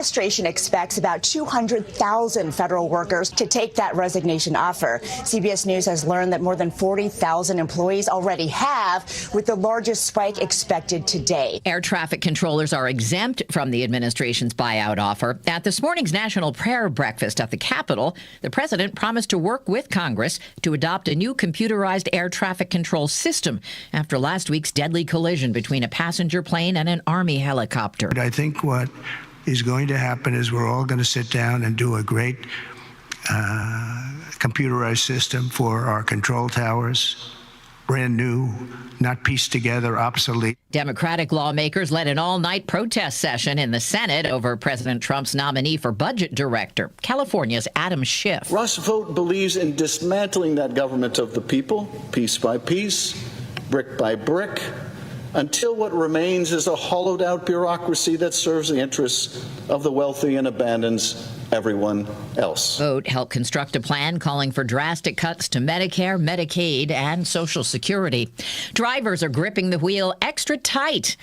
Administration expects about 200,000 federal workers to take that resignation offer. CBS News has learned that more than 40,000 employees already have, with the largest spike expected today. Air traffic controllers are exempt from the administration's buyout offer. At this morning's National Prayer Breakfast at the Capitol, the president promised to work with Congress to adopt a new computerized air traffic control system after last week's deadly collision between a passenger plane and an Army helicopter. I think what is going to happen is we're all going to sit down and do a great computerized system for our control towers, brand new, not pieced together, obsolete. Democratic lawmakers led an all-night protest session in the Senate over President Trump's nominee for budget director, California's Adam Schiff. Russ Vogt believes in dismantling that government of the people, piece by piece, brick by brick, until what remains is a hollowed-out bureaucracy that serves the interests of the wealthy and abandons everyone else. Vote helped construct a plan calling for drastic cuts to Medicare, Medicaid, and Social Security. Drivers are gripping the wheel extra tight.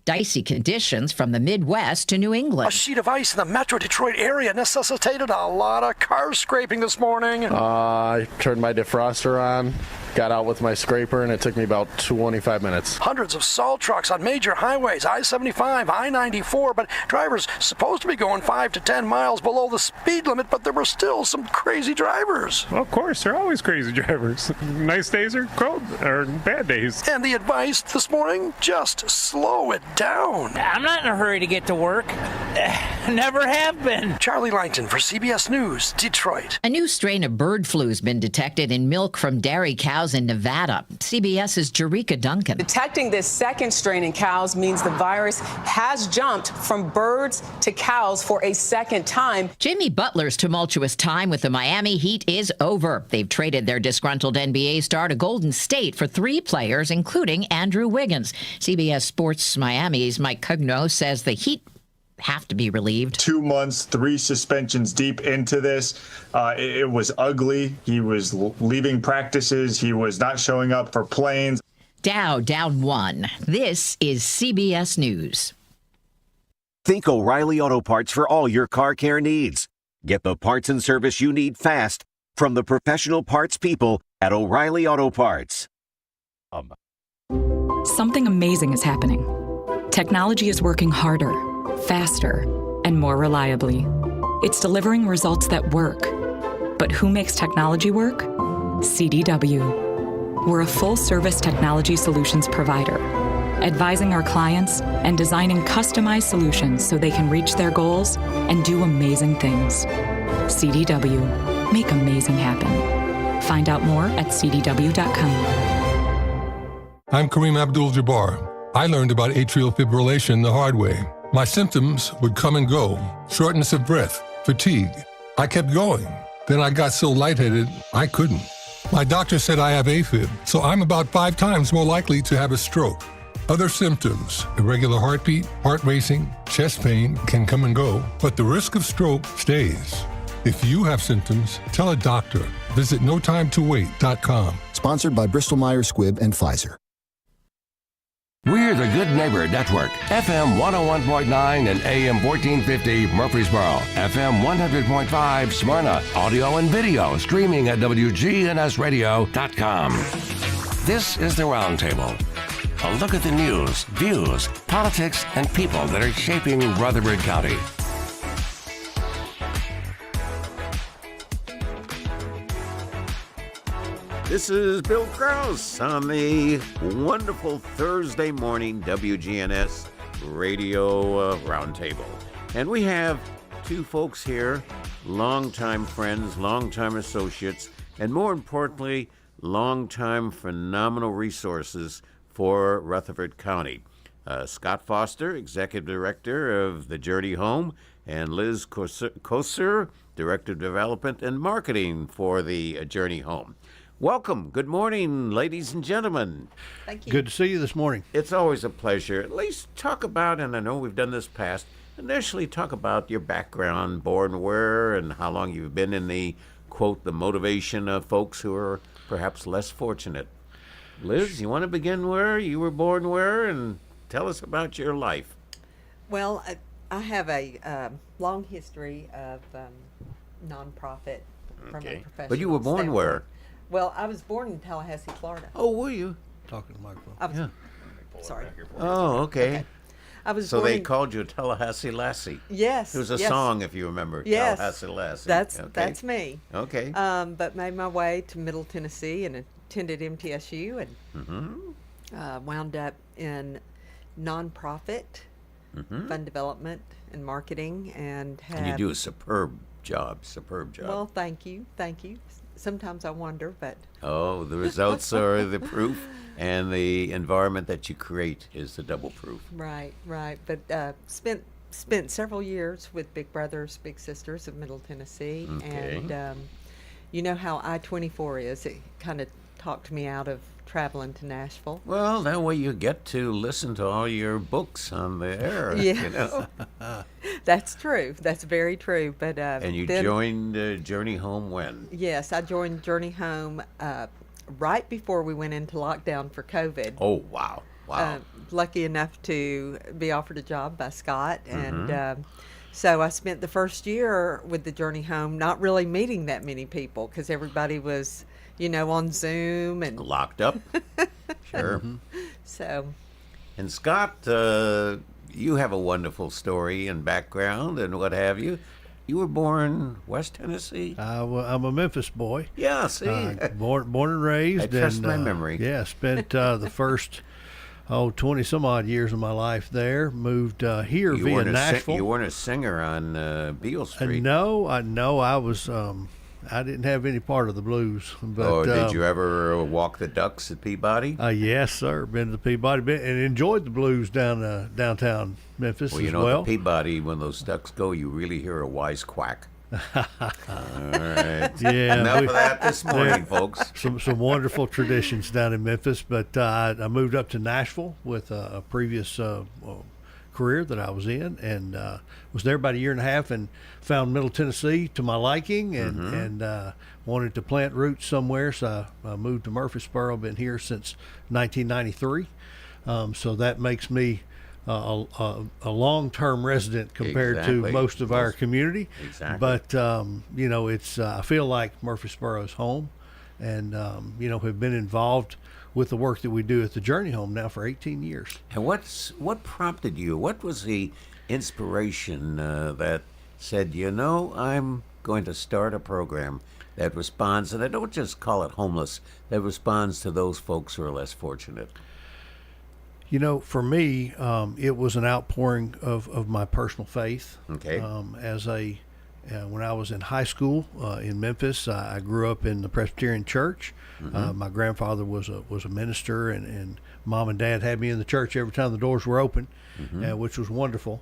Dicey conditions from the Midwest to New England. A sheet of ice in the metro Detroit area necessitated a lot of car scraping this morning. I turned my defroster on, got out with my scraper, and it took me about 25 minutes. Hundreds of salt trucks on major highways, I-75, I-94, but drivers supposed to be going 5 to 10 miles below the speed limit, but there were still some crazy drivers. Well, of course, there are always crazy drivers. Nice days or cold or bad days. And the advice this morning, just slow it down. I'm not in a hurry to get to work. Never have been. Charlie Langton for CBS News, Detroit. A new strain of bird flu has been detected in milk from dairy cows in Nevada. CBS's Jerika Duncan. Detecting this second strain in cows means the virus has jumped from birds to cows for a second time. Jimmy Butler's tumultuous time with the Miami Heat is over. They've traded their disgruntled NBA star to Golden State for 3 players, including Andrew Wiggins. CBS Sports Miami's Mike Cugno says the Heat have to be relieved. 2 months, 3 suspensions deep into this. It was ugly. He was leaving practices. He was not showing up for planes. Dow down 1. This is CBS News. Think O'Reilly Auto Parts for all your car care needs. Get the parts and service you need fast from the professional parts people at O'Reilly Auto Parts. Something amazing is happening. Technology is working harder, faster, and more reliably. It's delivering results that work. But who makes technology work? CDW. We're a full-service technology solutions provider, advising our clients and designing customized solutions so they can reach their goals and do amazing things. CDW. Make amazing happen. Find out more at cdw.com. I'm Kareem Abdul-Jabbar. I learned about atrial fibrillation the hard way. My symptoms would come and go. Shortness of breath, fatigue. I kept going. Then I got so lightheaded, I couldn't. My doctor said I have AFib, so I'm about 5 times more likely to have a stroke. Other symptoms, irregular heartbeat, heart racing, chest pain can come and go, but the risk of stroke stays. If you have symptoms, tell a doctor. Visit notimetowait.com. Sponsored by Bristol-Myers Squibb and Pfizer. We're the Good Neighbor Network, FM 101.9 and AM 1450 Murfreesboro, FM 100.5 Smyrna, audio and video streaming at wgnsradio.com. This is the Roundtable. A look at the news, views, politics, and people that are shaping Rutherford County. This is Bill Krause on the wonderful Thursday morning WGNS Radio Roundtable. And we have 2 folks here, longtime friends, longtime associates, and more importantly, longtime phenomenal resources for Rutherford County. Scott Foster, Executive Director of the Journey Home, and Liz Koser, Director of Development and Marketing for the Journey Home. Welcome. Good morning, ladies and gentlemen. Thank you. Good to see you this morning. It's always a pleasure. At least talk about, and I know we've done this past, initially talk about your background, born where, and how long you've been in the, quote, the motivation of folks who are perhaps less fortunate. Liz, you want to begin where? You were born where? And tell us about your life. Well, I have a long history of nonprofit from a professional But you were born standpoint. where? Well, I was born in Tallahassee, Florida. Oh, were you? Talking to the microphone. I was, sorry. Oh, okay. I was so born they in- called you Tallahassee Lassie. Yes. There was a yes. song, if you remember, Yes. Tallahassee Lassie. That's me. Okay. But made my way to Middle Tennessee and attended MTSU and wound up in nonprofit fund development and marketing and had. And you do a superb job. Well, thank you. Sometimes I wonder, but. Oh, the results are the proof, and the environment that you create is the double proof. Right. But spent several years with Big Brothers Big Sisters of Middle Tennessee, Okay. and you know how I-24 is. It kind of talked me out of traveling to Nashville. Well, that way you get to listen to all your books on the air. Yes. You know? That's true. That's very true. But And you then, joined Journey Home when? Yes, I joined Journey Home right before we went into lockdown for COVID. Oh, wow. Lucky enough to be offered a job by Scott, and so I spent the first year with the Journey Home not really meeting that many people because everybody was, on Zoom and locked up. Sure. So. And Scott, you have a wonderful story and background and what have you. You were born West Tennessee? I'm a Memphis boy. Yeah, see. Born and raised. I trust and, my memory. Yeah, spent the first 20 some odd years of my life there. Moved here via Nashville. You weren't a singer on Beale Street. No, I was. I didn't have any part of the blues. But, did you ever walk the ducks at Peabody? Yes, sir. Been to the Peabody and enjoyed the blues downtown Memphis Well, as you know, well. at the Peabody, when those ducks go, you really hear a wise quack. All right. Yeah, Enough of that this morning, folks. Some wonderful traditions down in Memphis, but I moved up to Nashville with a previous career that I was in, and was there about a year and a half, and found Middle Tennessee to my liking, and wanted to plant roots somewhere, so I moved to Murfreesboro. Been here since 1993, so that makes me a long-term resident compared to most of our community. Exactly. But it's I feel like Murfreesboro's home, and have been involved with the work that we do at the Journey Home now for 18 years. And what prompted you? What was the inspiration that said, I'm going to start a program that responds, and I don't just call it homeless, that responds to those folks who are less fortunate? For me, it was an outpouring of my personal faith. Okay. When I was in high school in Memphis, I grew up in the Presbyterian church. My grandfather was a minister, and Mom and Dad had me in the church every time the doors were open, which was wonderful.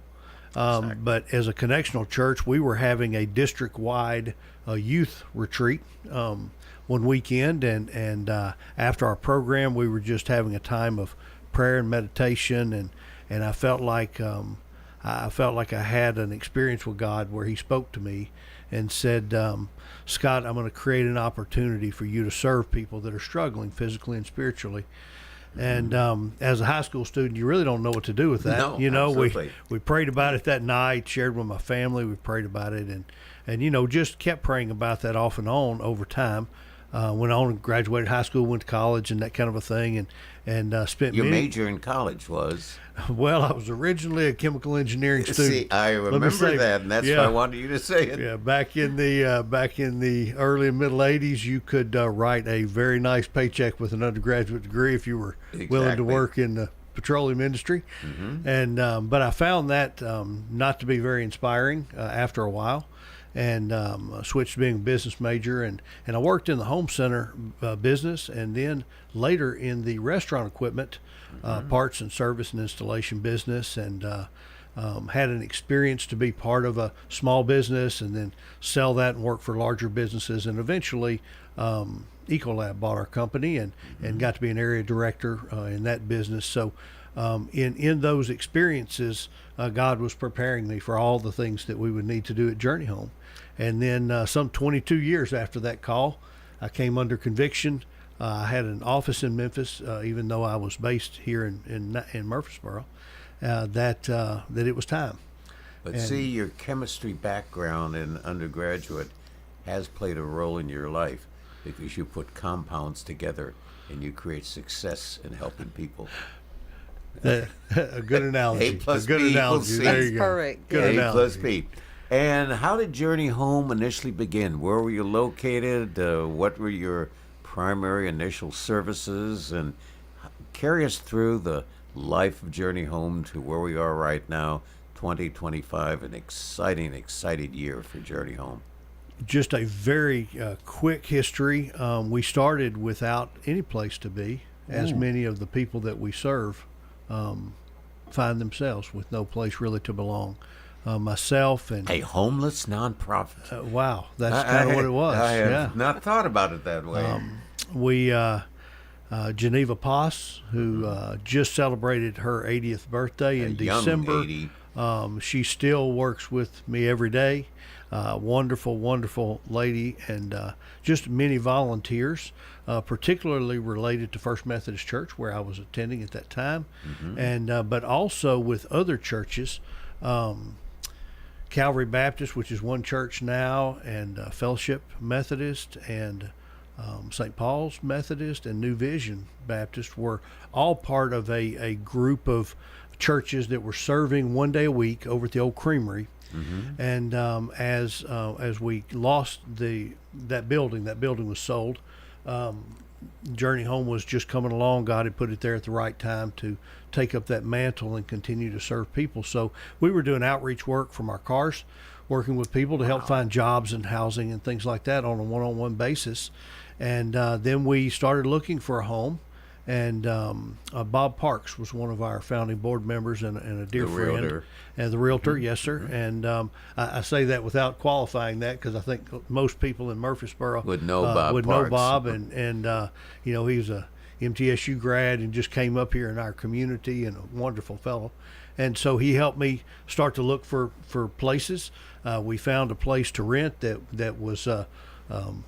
But as a connectional church, we were having a district-wide youth retreat one weekend, and after our program, we were just having a time of prayer and meditation, and I felt like I had an experience with God where He spoke to me and said, Scott, I'm going to create an opportunity for you to serve people that are struggling physically and spiritually. And as a high school student, you really don't know what to do with that. No, absolutely. We prayed about it that night, shared with my family. We prayed about it, and just kept praying about that off and on over time. Went on and graduated high school, went to college, and that kind of a thing, and spent Your major in college was? Well, I was originally a chemical engineering student. See, I remember that, and that's why I wanted you to say it. Yeah, back in the early and middle '80s, you could write a very nice paycheck with an undergraduate degree if you were willing to work in the petroleum industry. And but I found that not to be very inspiring after a while. And switched to being a business major, and I worked in the home center business, and then later in the restaurant equipment, parts and service and installation business, and had an experience to be part of a small business and then sell that and work for larger businesses, and eventually Ecolab bought our company and got to be an area director in that business. So in those experiences, God was preparing me for all the things that we would need to do at Journey Home. And then some 22 years after that call, I came under conviction. I had an office in Memphis, even though I was based here in Murfreesboro, that it was time. But see, your chemistry background in undergraduate has played a role in your life because you put compounds together and you create success in helping people. A good analogy. A plus a good B analogy. equals C. There you go. Correct. Good A plus analogy. B. And how did Journey Home initially begin? Where were you located? What were your primary initial services? And carry us through the life of Journey Home to where we are right now, 2025, an exciting year for Journey Home. Just a very quick history. We started without any place to be, as many of the people that we serve find themselves with no place really to belong. Myself and a homeless nonprofit. Wow, that's kind of what it was. I have not thought about it that way. Geneva Poss, who just celebrated her 80th birthday in December. She still works with me every day. Wonderful lady, and just many volunteers, particularly related to First Methodist Church, where I was attending at that time, and but also with other churches. Calvary Baptist, which is one church now, and Fellowship Methodist, and St. Paul's Methodist, and New Vision Baptist were all part of a group of churches that were serving one day a week over at the old creamery. And as we lost that building was sold. Journey Home was just coming along. God had put it there at the right time to take up that mantle and continue to serve people. So we were doing outreach work from our cars, working with people to help find jobs and housing and things like that on a one-on-one basis. And then we started looking for a home. And Bob Parks was one of our founding board members and a dear friend. Realtor. And the realtor, yes, sir. And I say that without qualifying that because I think most people in Murfreesboro would know Bob Bob. And you know, he's a MTSU grad and just came up here in our community and a wonderful fellow. And so he helped me start to look for places. We found a place to rent that was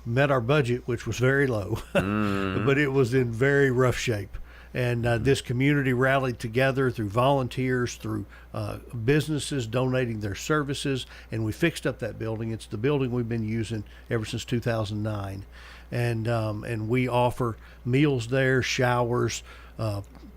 met our budget, which was very low, but it was in very rough shape. And this community rallied together through volunteers, through businesses donating their services, and we fixed up that building. It's the building we've been using ever since 2009. And we offer meals there, showers,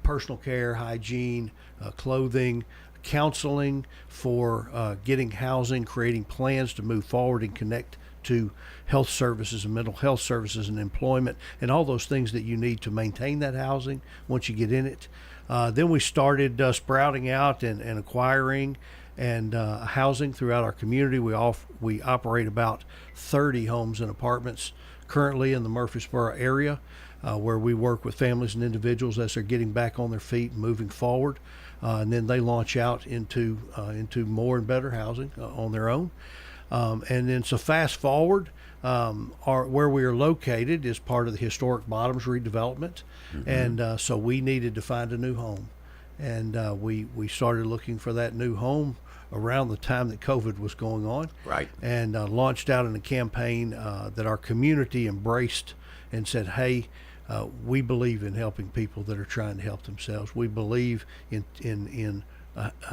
personal care, hygiene, clothing, counseling for getting housing, creating plans to move forward and connect to health services and mental health services and employment and all those things that you need to maintain that housing once you get in it. Then we started sprouting out and acquiring and housing throughout our community. We operate about 30 homes and apartments currently in the Murfreesboro area, where we work with families and individuals as they're getting back on their feet and moving forward. And then they launch out into more and better housing on their own. And then so fast forward, where we are located is part of the historic Bottoms redevelopment. And so we needed to find a new home. And we started looking for that new home around the time that COVID was going on. Right. And launched out in a campaign that our community embraced and said, hey, we believe in helping people that are trying to help themselves. We believe in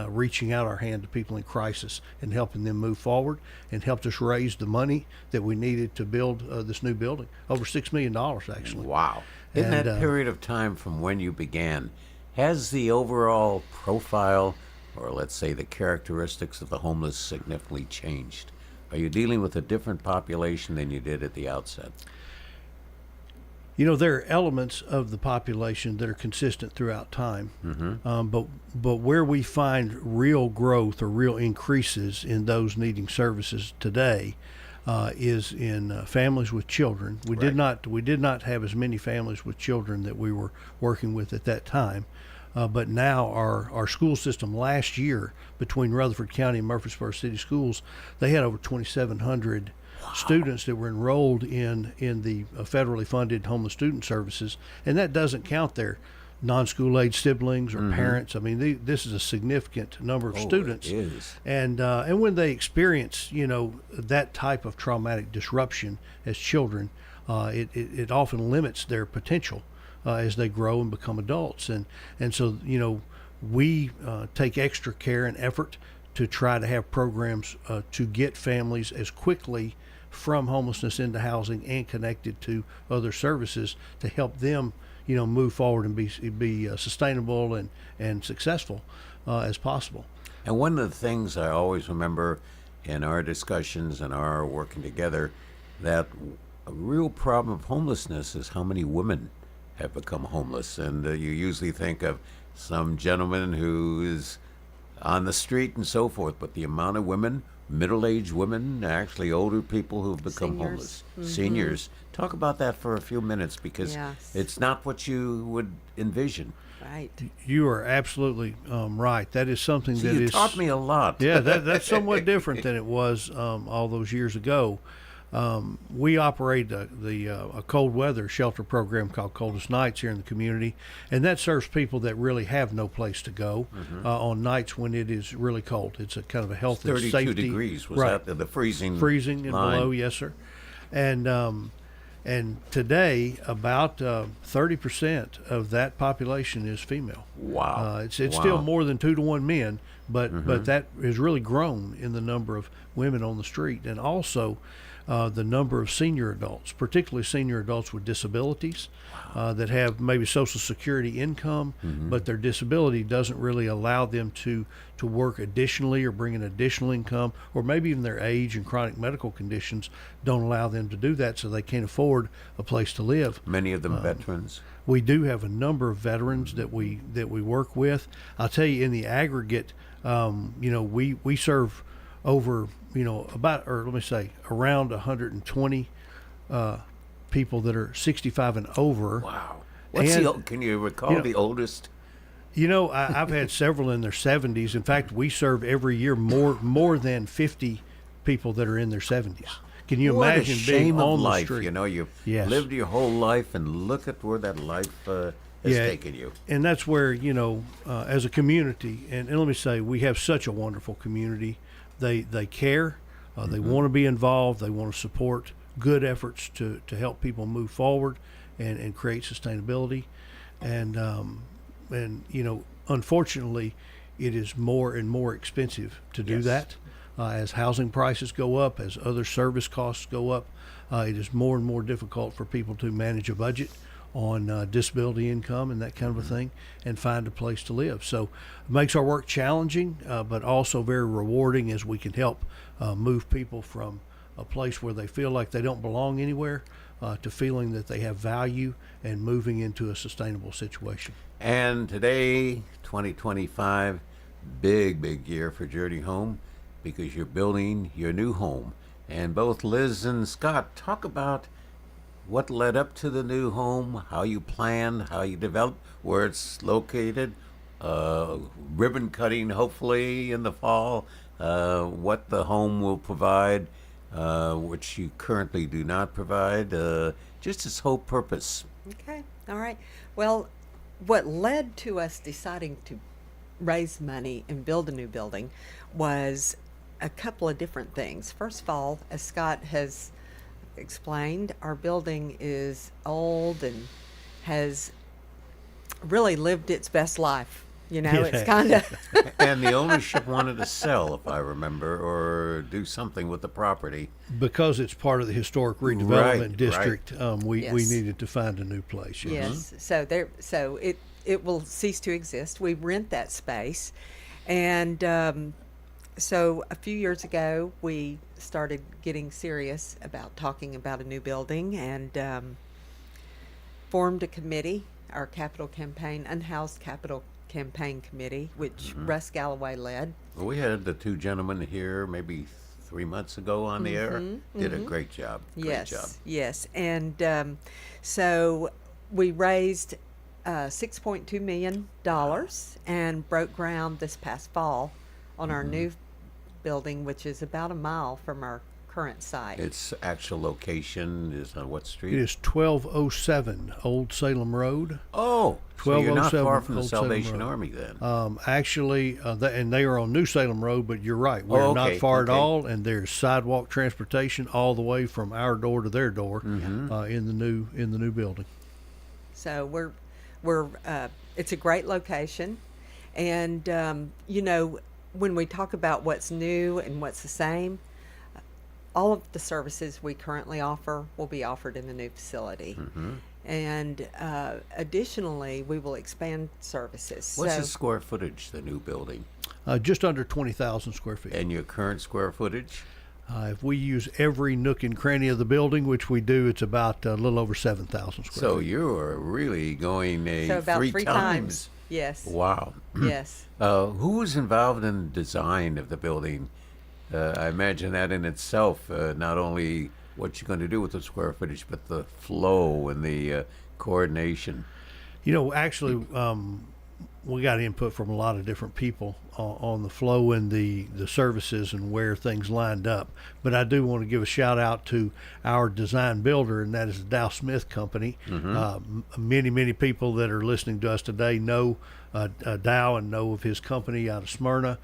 reaching out our hand to people in crisis and helping them move forward, and helped us raise the money that we needed to build this new building, over $6 million actually. Wow. In that period of time from when you began, has the overall profile, or let's say the characteristics of the homeless, significantly changed? Are you dealing with a different population than you did at the outset? You know, there are elements of the population that are consistent throughout time, but where we find real growth or real increases in those needing services today is in families with children. We did not have as many families with children that we were working with at that time, but now our school system last year, between Rutherford County and Murfreesboro City Schools, they had over 2,700 students that were enrolled in the federally funded homeless student services, and that doesn't count their non-school age siblings or parents. I mean, this is a significant number of students. It is. And when they experience, you know, that type of traumatic disruption as children, it often limits their potential as they grow and become adults. And so, you know, we take extra care and effort to try to have programs to get families as quickly from homelessness into housing and connected to other services to help them, move forward and be sustainable and successful as possible. And one of the things I always remember in our discussions and our working together, that a real problem of homelessness is how many women have become homeless. And you usually think of some gentleman who is on the street and so forth, but the amount of women, middle-aged women, actually older people who've become homeless, seniors. Talk about that for a few minutes, because it's not what you would envision. Right. You are absolutely right. That is something that you taught me a lot. Yeah, that's somewhat different than it was all those years ago. We operate a cold weather shelter program called Coldest Nights here in the community, and that serves people that really have no place to go on nights when it is really cold. It's a kind of a health and 32 safety. degrees, was that the freezing and line? below, yes, sir. And today, about 30% of that population is female. Wow. It's still more than 2 to 1 men, but that has really grown in the number of women on the street, and also the number of senior adults, particularly senior adults with disabilities that have maybe Social Security income, but their disability doesn't really allow them to work additionally or bring an additional income, or maybe even their age and chronic medical conditions don't allow them to do that, so they can't afford a place to live. Many of them veterans. We do have a number of veterans that we work with. I'll tell you, in the aggregate, we serve over around 120 people that are 65 and over. Wow. Can you recall the oldest? I've had several in their 70s. In fact, we serve every year more than 50 people that are in their 70s. Can you imagine being on the street? You've lived your whole life, and look at where that life has taken you. And that's where, as a community, and let me say, we have such a wonderful community. They care. They want to be involved. They want to support good efforts to help people move forward and create sustainability. And unfortunately, it is more and more expensive to do that. As housing prices go up, as other service costs go up, it is more and more difficult for people to manage a budget on disability income and that kind of a thing, and find a place to live. So it makes our work challenging, but also very rewarding, as we can help move people from a place where they feel like they don't belong anywhere to feeling that they have value and moving into a sustainable situation. And today, 2025, big year for Journey Home, because you're building your new home. And both Liz and Scott talk about what led up to the new home, how you planned, how you developed, where it's located, ribbon cutting hopefully in the fall, what the home will provide, which you currently do not provide, just its whole purpose. Okay, all right. Well, what led to us deciding to raise money and build a new building was a couple of different things. First of all, as Scott has explained, our building is old and has really lived its best life. It's kind of and the ownership wanted to sell, if I remember, or do something with the property because it's part of the historic redevelopment district. We needed to find a new place. Yes. So it will cease to exist. We rent that space, and so a few years ago we started getting serious about talking about a new building, and formed a committee, our capital campaign, Unhoused Capital Campaign Committee, which Russ Galloway led. Well, we had the two gentlemen here maybe 3 months ago on the air. Did a great job. Yes. And so we raised $6.2 million and broke ground this past fall on our new building, which is about a mile from our current site. Its actual location is on what street? It is 1207 Old Salem Road. Oh, so you're not far from the Salvation Army then. Actually, and they are on New Salem Road, but you're right. We're not far at all, and there's sidewalk transportation all the way from our door to their door in the new building. So we're it's a great location, and when we talk about what's new and what's the same, all of the services we currently offer will be offered in the new facility. And additionally, we will expand services. What's the square footage, the new building? Just under 20,000 square feet. And your current square footage? If we use every nook and cranny of the building, which we do, it's about a little over 7,000 square So feet. you're really going So about three times. Yes. Wow. Yes. Who was involved in the design of the building? I imagine that in itself, not only what you're going to do with the square footage, but the flow and the coordination. You know, actually, we got input from a lot of different people on the flow and the services and where things lined up. But I do want to give a shout out to our design builder, and that is the Dow Smith Company. Many people that are listening to us today know Dow and know of his company out of Smyrna.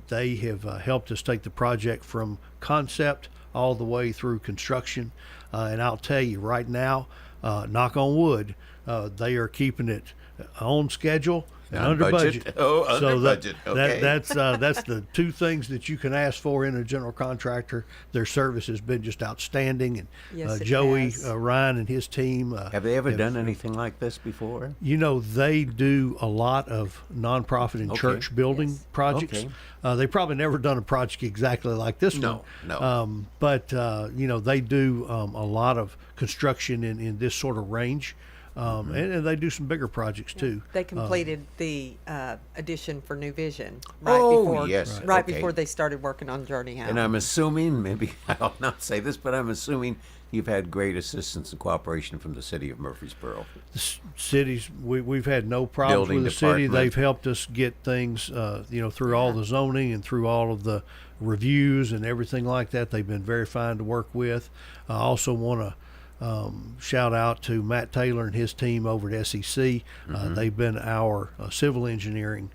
They have helped us take the project from concept all the way through construction. And I'll tell you right now, knock on wood, they are keeping it on schedule and under budget. Oh, under budget. Okay. That's the two things that you can ask for in a general contractor. Their service has been just outstanding, and Yes, it Joey has. Ryan and his team. Have they ever done anything like this before? You know, they do a lot of nonprofit and church building projects. Okay. They probably never done a project exactly like this one. No. But you know, they do a lot of construction in this sort of range. And they do some bigger projects too. They completed the addition for New Vision right before they started working on Journey Home. And I'm assuming, maybe I'll not say this, but I'm assuming you've had great assistance and cooperation from the city of Murfreesboro. The cities, we've had no problems Building with the city. department. They've helped us get things, you know, through all the zoning and through all of the reviews and everything like that. They've been very fine to work with. I also want to shout out to Matt Taylor and his team over at SEC. They've been our civil engineering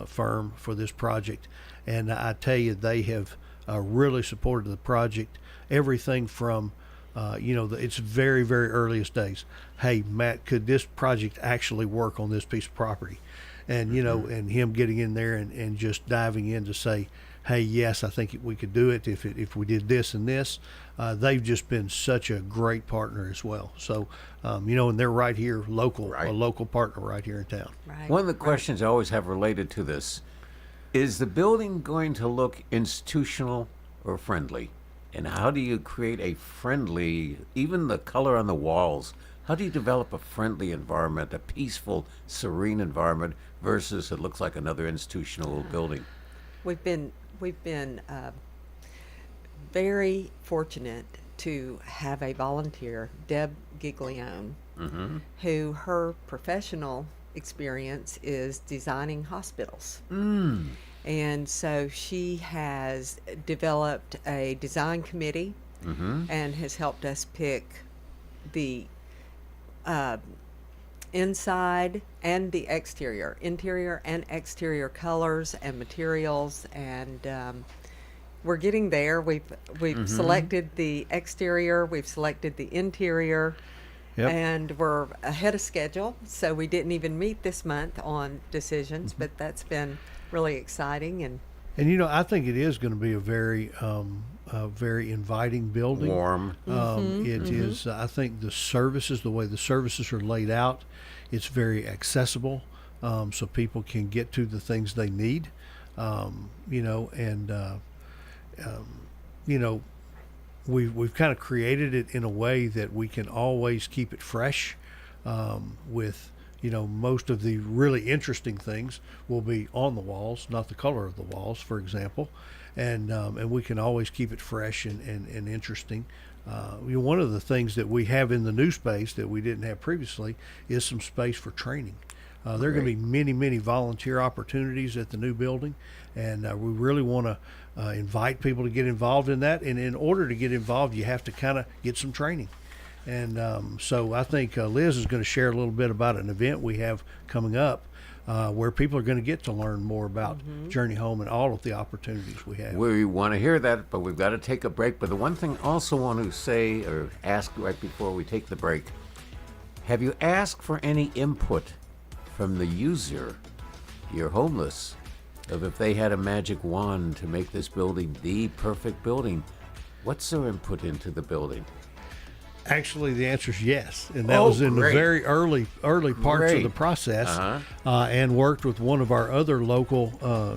firm for this project, and I tell you, they have really supported the project. Everything from you know, it's very earliest days. Hey, Matt, could this project actually work on this piece of property? And you know, and him getting in there and just diving in to say, hey, yes, I think we could do it if we did this and this. They've just been such a great partner as well. So, you know, and they're right here, a local partner right here in town. Right. One of the questions I always have related to this, is the building going to look institutional or friendly? And how do you create a friendly, even the color on the walls, how do you develop a friendly environment, a peaceful, serene environment versus it looks like another institutional building? We've been very fortunate to have a volunteer, Deb Giglione, who her professional experience is designing hospitals. And so she has developed a design committee and has helped us pick the inside and the interior and exterior colors and materials, and we're getting there. We've selected the exterior, we've selected the interior, and we're ahead of schedule. So we didn't even meet this month on decisions, but that's been really exciting. And you know, I think it is going to be a very inviting building. Warm. It is. I think the way the services are laid out, it's very accessible, so people can get to the things they need. You know, and you know, we've kind of created it in a way that we can always keep it fresh. With, you know, most of the really interesting things will be on the walls, not the color of the walls, for example, and we can always keep it fresh and interesting. You know, one of the things that we have in the new space that we didn't have previously is some space for training. There are going to be many volunteer opportunities at the new building, and we really want to invite people to get involved in that. And in order to get involved, you have to kind of get some training. And so I think Liz is going to share a little bit about an event we have coming up where people are going to get to learn more about Journey Home and all of the opportunities we have. We want to hear that, but we've got to take a break. But the one thing I also want to say or ask right before we take the break, have you asked for any input from the user? You're homeless. of if they had a magic wand to make this building the perfect building, what's their input into the building? Actually, the answer is yes, and that was in the very early parts of the process, and worked with one of our other local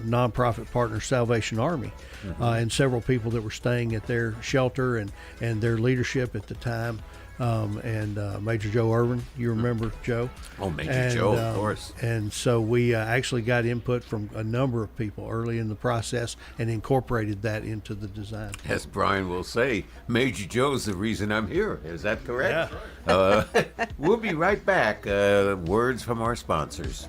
nonprofit partners, Salvation Army, and several people that were staying at their shelter and their leadership at the time. And Major Joe Irvin, you remember Joe? Oh, Major Joe, of course. And so we actually got input from a number of people early in the process and incorporated that into the design. As Brian will say, Major Joe's the reason I'm here. Is that correct? Yeah. We'll be right back. Words from our sponsors.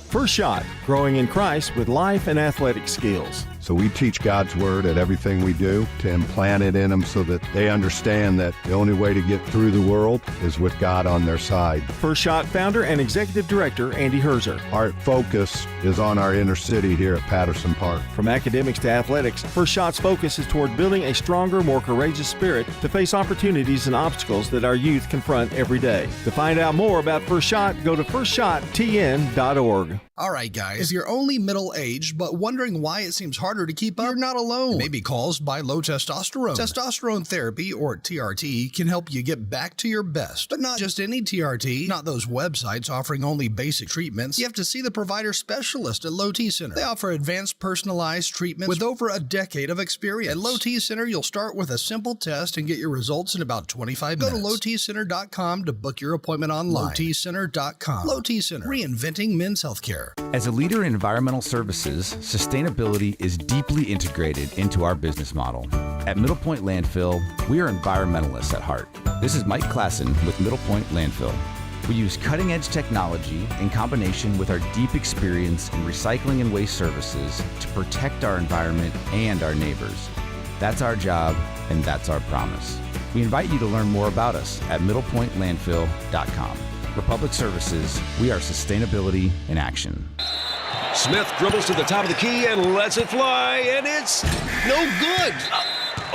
First Shot, growing in Christ with life and athletic skills. So we teach God's Word at everything we do to implant it in them so that they understand that the only way to get through the world is with God on their side. First Shot founder and executive director Andy Herzer. Our focus is on our inner city here at Patterson Park. From academics to athletics, First Shot's focus is toward building a stronger, more courageous spirit to face opportunities and obstacles that our youth confront every day. To find out more about First Shot, go to firstshottn.org. All right, guys, if you're only middle-aged but wondering why it seems harder to keep up, you're not alone. It may be caused by low testosterone. Testosterone therapy, or TRT, can help you get back to your best. But not just any TRT, not those websites offering only basic treatments. You have to see the provider specialist at Low T Center. They offer advanced personalized treatments with over a decade of experience. At Low T Center, you'll start with a simple test and get your results in about 25 minutes. Go to lowtcenter.com to book your appointment online. lowtcenter.com. Low T Center, reinventing men's healthcare. As a leader in environmental services, sustainability is deeply integrated into our business model. At Middle Point Landfill, we are environmentalists at heart. This is Mike Klassen with Middle Point Landfill. We use cutting-edge technology in combination with our deep experience in recycling and waste services to protect our environment and our neighbors. That's our job, and that's our promise. We invite you to learn more about us at middlepointlandfill.com. For Public Services, we are sustainability in action. Smith dribbles to the top of the key and lets it fly, and it's no good.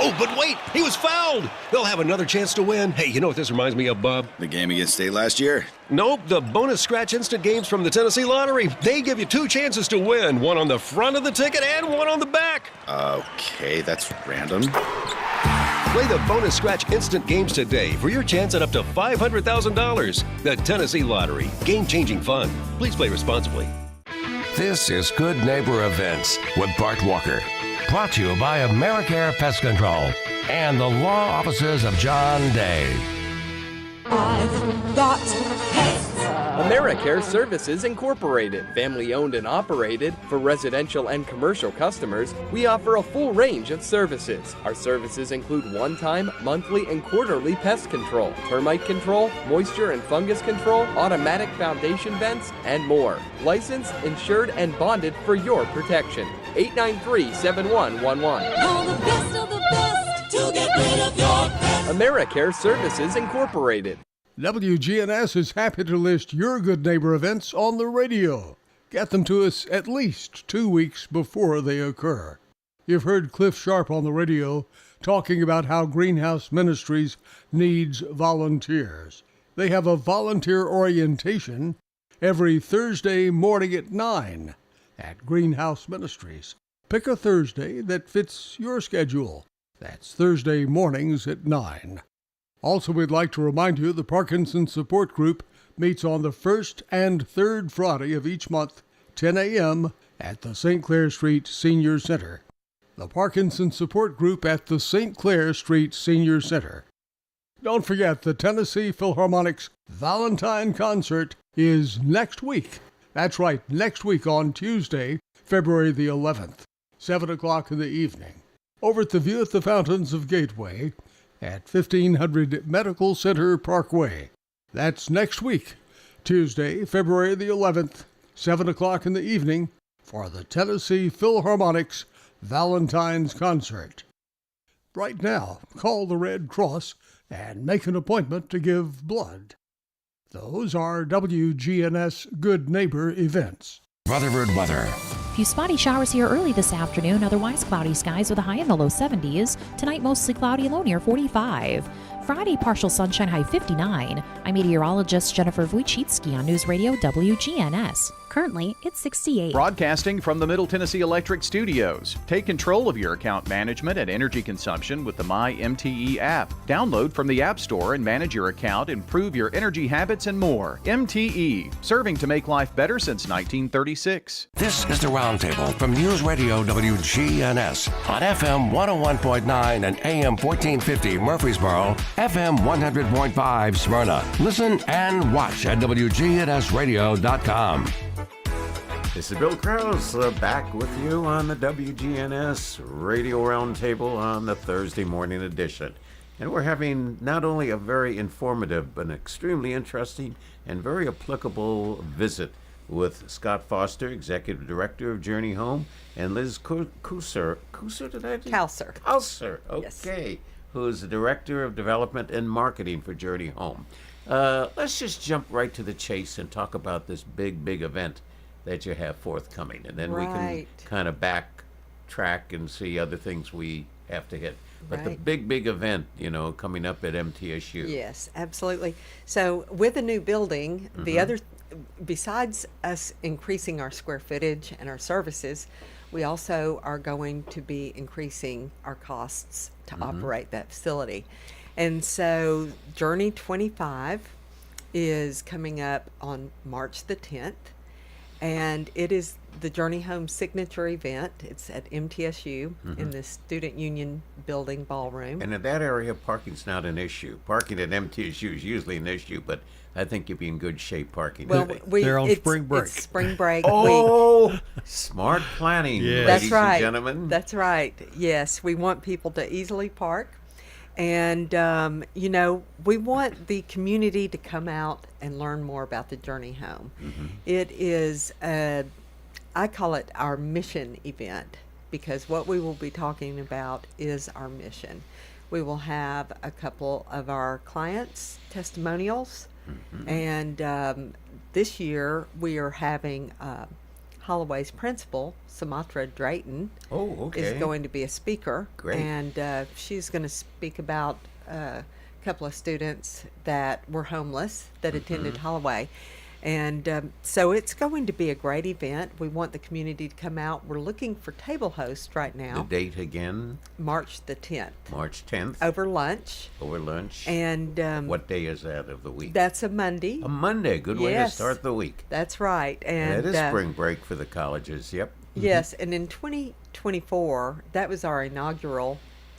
Oh, but wait, he was fouled. They'll have another chance to win. Hey, you know what this reminds me of, Bub? The game against State last year? Nope, the bonus scratch instant games from the Tennessee Lottery. They give you two chances to win, one on the front of the ticket and one on the back. Okay, that's random. Play the bonus scratch instant games today for your chance at up to $500,000. The Tennessee Lottery. Game-changing fun. Please play responsibly. This is Good Neighbor Events with Bart Walker. Brought to you by AmeriCare Pest Control and the law offices of John Day. I've got pests. AmeriCare Services Incorporated, family-owned and operated. For residential and commercial customers, we offer a full range of services. Our services include one-time, monthly, and quarterly pest control, termite control, moisture and fungus control, automatic foundation vents, and more. Licensed, insured, and bonded for your protection. 893-7111. Call the best of the best to get rid of your pest. AmeriCare Services Incorporated. WGNS is happy to list your Good Neighbor events on the radio. Get them to us at least 2 weeks before they occur. You've heard Cliff Sharp on the radio talking about how Greenhouse Ministries needs volunteers. They have a volunteer orientation every Thursday morning at 9 at Greenhouse Ministries. Pick a Thursday that fits your schedule. That's Thursday mornings at 9. Also, we'd like to remind you the Parkinson's Support Group meets on the first and third Friday of each month, 10 a.m. at the St. Clair Street Senior Center. The Parkinson's Support Group at the St. Clair Street Senior Center. Don't forget, the Tennessee Philharmonic's Valentine Concert is next week. That's right, next week on Tuesday, February the 11th, 7 o'clock in the evening, over at the View at the Fountains of Gateway at 1500 Medical Center Parkway. That's next week, Tuesday, February the 11th, 7 o'clock in the evening, for the Tennessee Philharmonic's Valentine's Concert. Right now, call the Red Cross and make an appointment to give blood. Those are WGNS Good Neighbor events. Rutherford weather. A few spotty showers here early this afternoon, otherwise cloudy skies with a high in the low 70s. Tonight, mostly cloudy, low near 45. Friday, partial sunshine, high 59. I'm meteorologist Jennifer Wojcicki on News Radio WGNS. Currently, it's 68. Broadcasting from the Middle Tennessee Electric Studios. Take control of your account management and energy consumption with the MyMTE app. Download from the App Store and manage your account, improve your energy habits, and more. MTE, serving to make life better since 1936. This is the Roundtable from News Radio WGNS on FM 101.9 and AM 1450 Murfreesboro, FM 100.5 Smyrna. Listen and watch at wgnsradio.com. This is Bill Krause back with you on the WGNS Radio Roundtable on the Thursday morning edition. And we're having not only a very informative but an extremely interesting and very applicable visit with Scott Foster, Executive Director of Journey Home, and Liz Kouser, did I do? Kouser, okay, yes. Who's the Director of Development and Marketing for Journey Home. Let's just jump right to the chase and talk about this big event that you have forthcoming, and then we can kind of backtrack and see other things we have to hit. But the big event, coming up at MTSU. Yes, absolutely. So with a new building, the other, besides us increasing our square footage and our services, we also are going to be increasing our costs to operate that facility. And so Journey 25 is coming up on March the 10th. And it is the Journey Home signature event. It's at MTSU in the Student Union Building Ballroom. And in that area, parking's not an issue. Parking at MTSU is usually an issue, but I think you'll be in good shape parking. Well, they're on spring break. It's spring break. Smart planning, ladies That's right. and gentlemen. That's right. Yes, we want people to easily park. And, we want the community to come out and learn more about the Journey Home. It is, I call it our mission event, because what we will be talking about is our mission. We will have a couple of our clients' testimonials, and this year we are having Holloway's principal, Sumatra Drayton, is going to be a speaker. Great. And she's going to speak about a couple of students that were homeless that attended Holloway. And so it's going to be a great event. We want the community to come out. We're looking for table hosts right now. The date again? March the 10th. March 10th. Over lunch. And what day is that of the week? That's a Monday. A Monday. Good way to start the week. That's right. And it is spring break for the colleges. Yep. Yes, and in 2024, that was our inaugural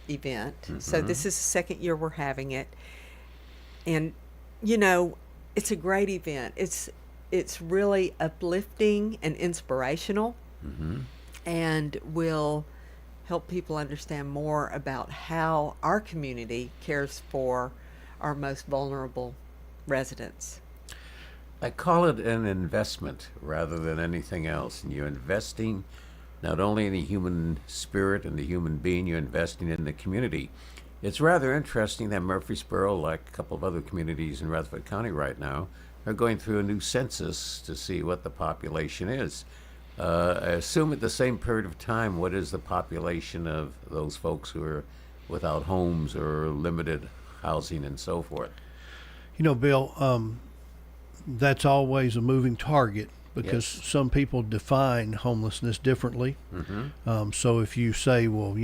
event. So this is the second year we're having it. And, it's a great event. It's really uplifting and inspirational, and will help people understand more about how our community cares for our most vulnerable residents. I call it an investment rather than anything else. And you're investing not only in the human spirit and the human being, you're investing in the community. It's rather interesting that Murfreesboro, like a couple of other communities in Rutherford County right now, are going through a new census to see what the population is. I assume at the same period of time, what is the population of those folks who are without homes or limited housing and so forth? Bill, that's always a moving target, because some people define homelessness differently. So if you say, well,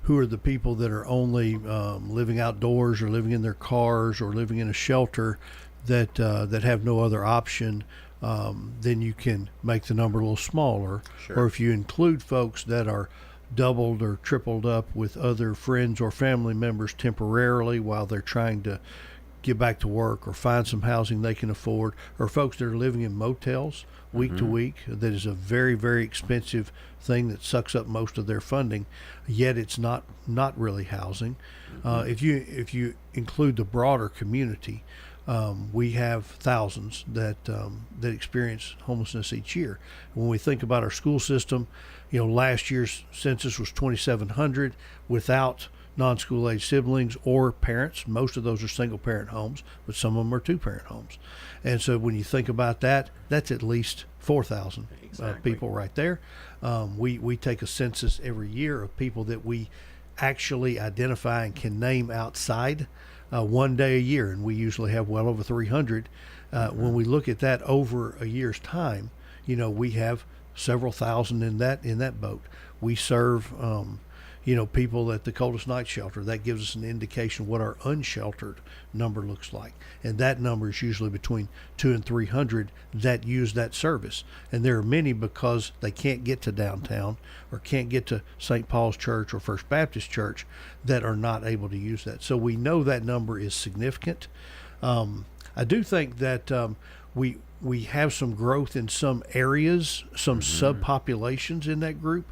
who are the people that are only living outdoors or living in their cars or living in a shelter that have no other option, then you can make the number a little smaller. Or if you include folks that are doubled or tripled up with other friends or family members temporarily while they're trying to get back to work or find some housing they can afford, or folks that are living in motels week to week, that is a very, very expensive thing that sucks up most of their funding, yet it's not really housing. If you include the broader community, we have thousands that experience homelessness each year. When we think about our school system, last year's census was 2,700 without non-school age siblings or parents. Most of those are single parent homes, but some of them are two parent homes. And so when you think about that, that's at least 4,000 people right there. We take a census every year of people that we actually identify and can name outside one day a year, and we usually have well over 300. When we look at that over a year's time, we have several thousand in that boat. We serve people at the Coldest Night Shelter. That gives us an indication what our unsheltered number looks like. And that number is usually between 200 and 300 that use that service. And there are many because they can't get to downtown or can't get to St. Paul's Church or First Baptist Church that are not able to use that. So we know that number is significant. I do think that we have some growth in some areas, some subpopulations in that group.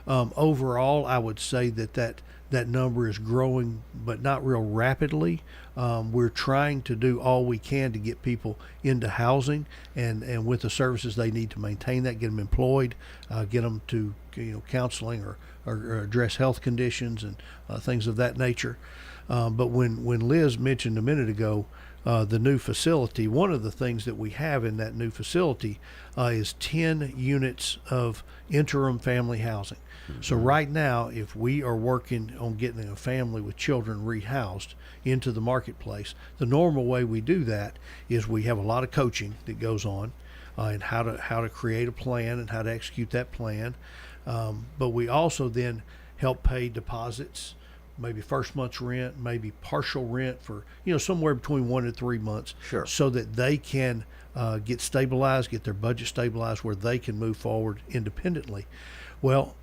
Overall, I would say that number is growing, but not real rapidly. We're trying to do all we can to get people into housing and with the services they need to maintain that, get them employed, get them to counseling or address health conditions and things of that nature. But when Liz mentioned a minute ago the new facility, one of the things that we have in that new facility is 10 units of interim family housing. So right now, if we are working on getting a family with children rehoused into the marketplace, the normal way we do that is we have a lot of coaching that goes on and how to create a plan and how to execute that plan. But we also then help pay deposits, maybe first month's rent, maybe partial rent for somewhere between 1 and 3 months, so that they can get stabilized, get their budget stabilized, where they can move forward independently. Well,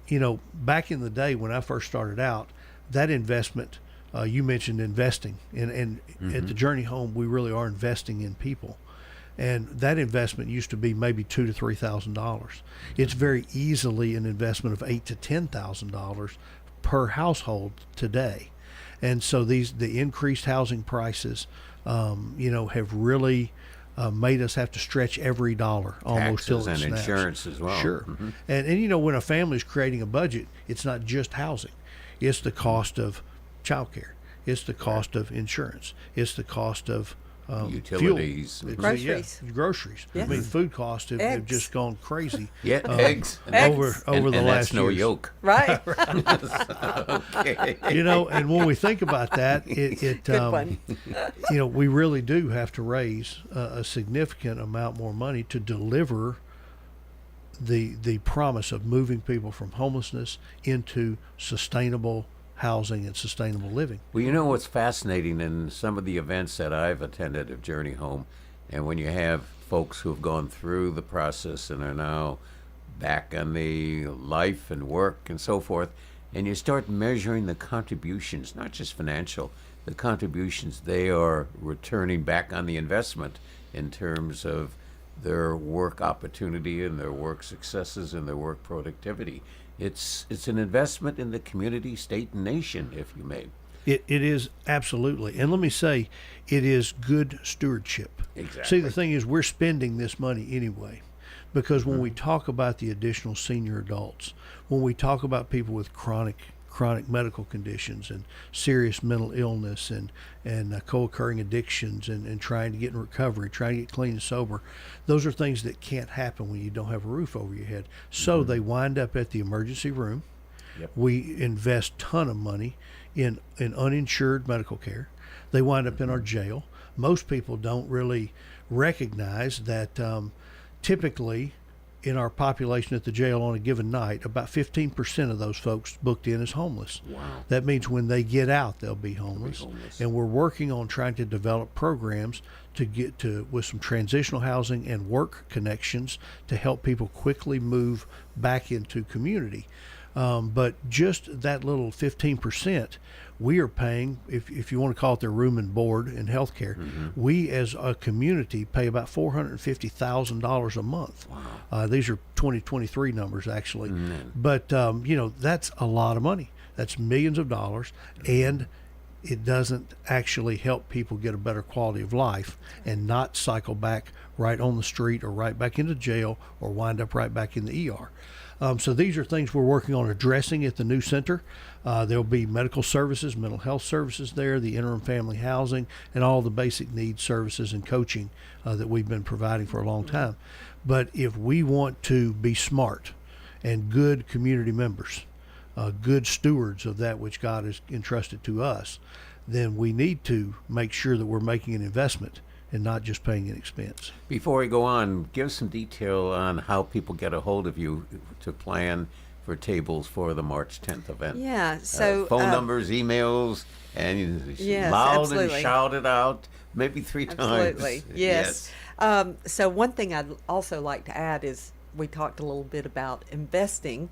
back in the day when I first started out, that investment, you mentioned investing, and at the Journey Home, we really are investing in people. And that investment used to be maybe $2,000 to $3,000. It's very easily an investment of $8,000 to $10,000 per household today. And so the increased housing prices, have really made us have to stretch every dollar almost till it snaps. Taxes and insurance as well. Sure. And when a family's creating a budget, it's not just housing. It's the cost of childcare. It's the cost of insurance. It's the cost of utilities, groceries. Groceries. Yes. I mean, food costs have just gone crazy. Eggs. Over the last no years. yolk. Right. Okay. And when we think about that, Good one. We really do have to raise a significant amount more money to deliver the promise of moving people from homelessness into sustainable housing and sustainable living. Well, what's fascinating in some of the events that I've attended of Journey Home, and when you have folks who have gone through the process and are now back on the life and work and so forth, and you start measuring the contributions, not just financial, the contributions they are returning back on the investment in terms of their work opportunity and their work successes and their work productivity. It's an investment in the community, state, and nation, if you may. It is absolutely. And let me say, it is good stewardship. Exactly. See, the thing is, we're spending this money anyway, because when we talk about the additional senior adults, when we talk about people with chronic medical conditions and serious mental illness and co-occurring addictions and trying to get in recovery, trying to get clean and sober, those are things that can't happen when you don't have a roof over your head. So they wind up at the emergency room. Yep. We invest a ton of money in uninsured medical care. They wind up in our jail. Most people don't really recognize that typically in our population at the jail on a given night, about 15% of those folks booked in as homeless. Wow. That means when they get out, they'll be homeless. And we're working on trying to develop programs to get to with some transitional housing and work connections to help people quickly move back into community. But just that little 15%, we are paying, if you want to call it their room and board and health care, we as a community pay about $450,000 a month. Wow. These are 2023 numbers, actually. But, that's a lot of money. That's millions of dollars, and it doesn't actually help people get a better quality of life and not cycle back right on the street or right back into jail or wind up right back in the ER. So these are things we're working on addressing at the new center. There'll be medical services, mental health services there, the interim family housing, and all the basic needs services and coaching that we've been providing for a long time. But if we want to be smart and good community members, good stewards of that which God has entrusted to us, then we need to make sure that we're making an investment and not just paying an expense. Before we go on, give some detail on how people get a hold of you to plan for tables for the March 10th event. Yeah, so phone numbers, emails, and yes, loud absolutely. and shout it out, maybe 3 times. Absolutely, yes. So one thing I'd also like to add is we talked a little bit about investing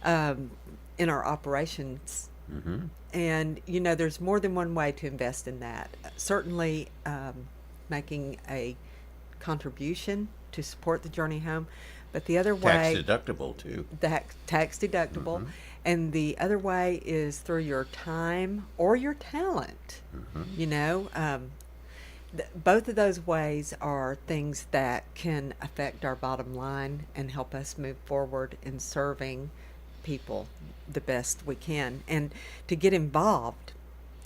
in our operations. Mm-hmm. And, there's more than one way to invest in that. Certainly making a contribution to support the Journey Home, but the other way... Tax deductible, too. Tax deductible. Mm-hmm. And the other way is through your time or your talent. Mm-hmm. Both of those ways are things that can affect our bottom line and help us move forward in serving people the best we can. And to get involved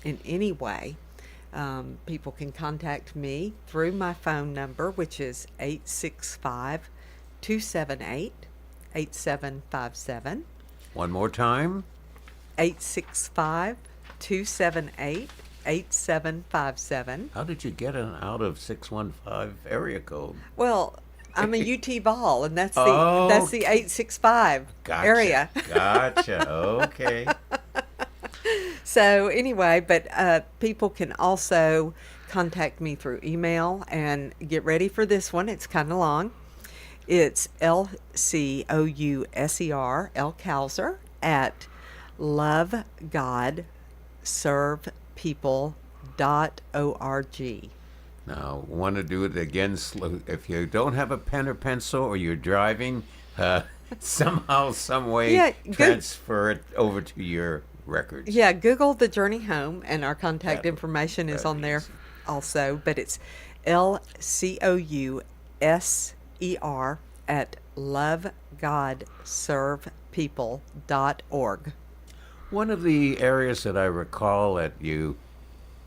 in any way, people can contact me through my phone number, which is 865-278-8757. One more time. 865-278-8757. How did you get an out of 615 area code? Well, I'm a UT Vol, and that's the 865 area. Gotcha. Okay. So anyway, but people can also contact me through email, and get ready for this one. It's kind of long. It's LCOUSER, Lcouser, at lovegodservepeople.org. Now, want to do it again? If you don't have a pen or pencil, or you're driving, somehow, some way, transfer it over to your records. Yeah, Google the Journey Home, and our contact information is on there also. But it's LCOUSER at lovegodservepeople.org. One of the areas that I recall that you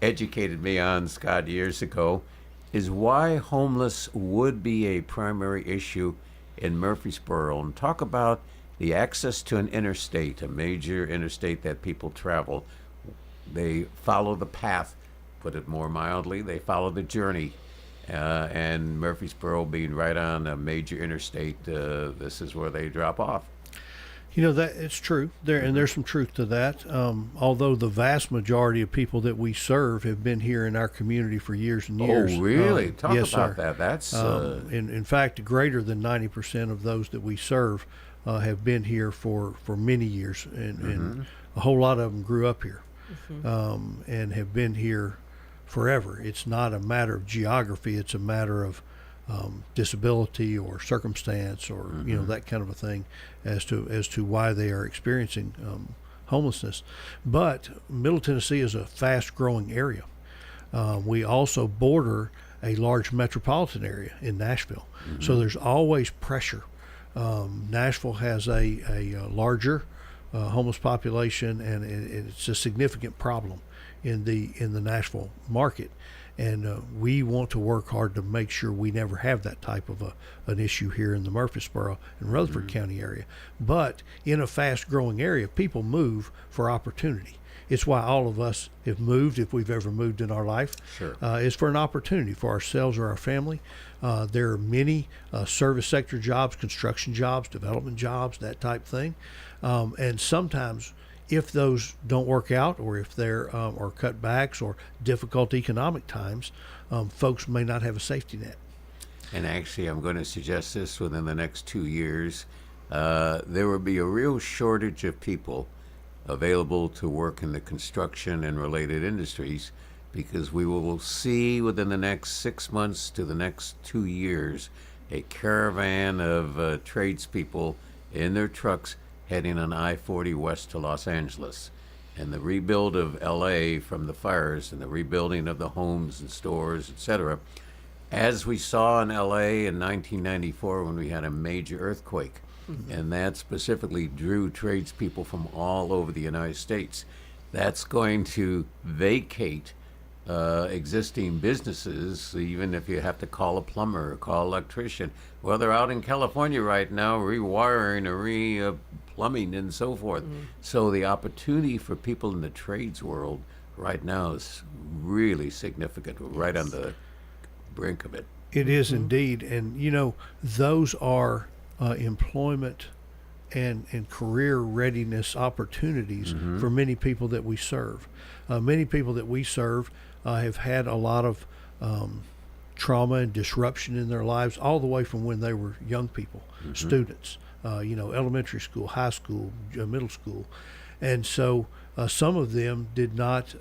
educated me on, Scott, years ago, is why homeless would be a primary issue in Murfreesboro. And talk about the access to an interstate, a major interstate that people travel. They follow the path, put it more mildly, they follow the journey. And Murfreesboro being right on a major interstate, this is where they drop off. That it's true there, and there's some truth to that. Although the vast majority of people that we serve have been here in our community for years and years. Oh, really? Talk yes, about sir. that. That's in fact, greater than 90% of those that we serve have been here for many years, and a whole lot of them grew up here, and have been here forever. It's not a matter of geography; it's a matter of disability or circumstance, or that kind of a thing, as to why they are experiencing homelessness. But Middle Tennessee is a fast-growing area. We also border a large metropolitan area in Nashville, so there's always pressure. Nashville has a larger homeless population, and it's a significant problem in the Nashville market. And we want to work hard to make sure we never have that type of an issue here in the Murfreesboro and Rutherford County area. But in a fast-growing area, people move for opportunity. It's why all of us have moved, if we've ever moved in our life. Sure. It's for an opportunity for ourselves or our family. There are many service sector jobs, construction jobs, development jobs, that type thing. And sometimes, if those don't work out, or if there are cutbacks or difficult economic times, folks may not have a safety net. And actually, I'm going to suggest this: within the next 2 years, there will be a real shortage of people available to work in the construction and related industries, because we will see within the next 6 months to the next 2 years a caravan of tradespeople in their trucks heading on I-40 west to Los Angeles. And the rebuild of LA from the fires, and the rebuilding of the homes and stores, etc., as we saw in LA in 1994 when we had a major earthquake. And that specifically drew tradespeople from all over the United States. That's going to vacate existing businesses, even if you have to call a plumber or call an electrician. Well, they're out in California right now rewiring or plumbing and so forth. So the opportunity for people in the trades world right now is really significant. We're right on the brink of it. It is indeed. And, those are employment and career readiness opportunities for many people that we serve. Many people that we serve have had a lot of trauma and disruption in their lives all the way from when they were young people, students, elementary school, high school, middle school. And so some of them did not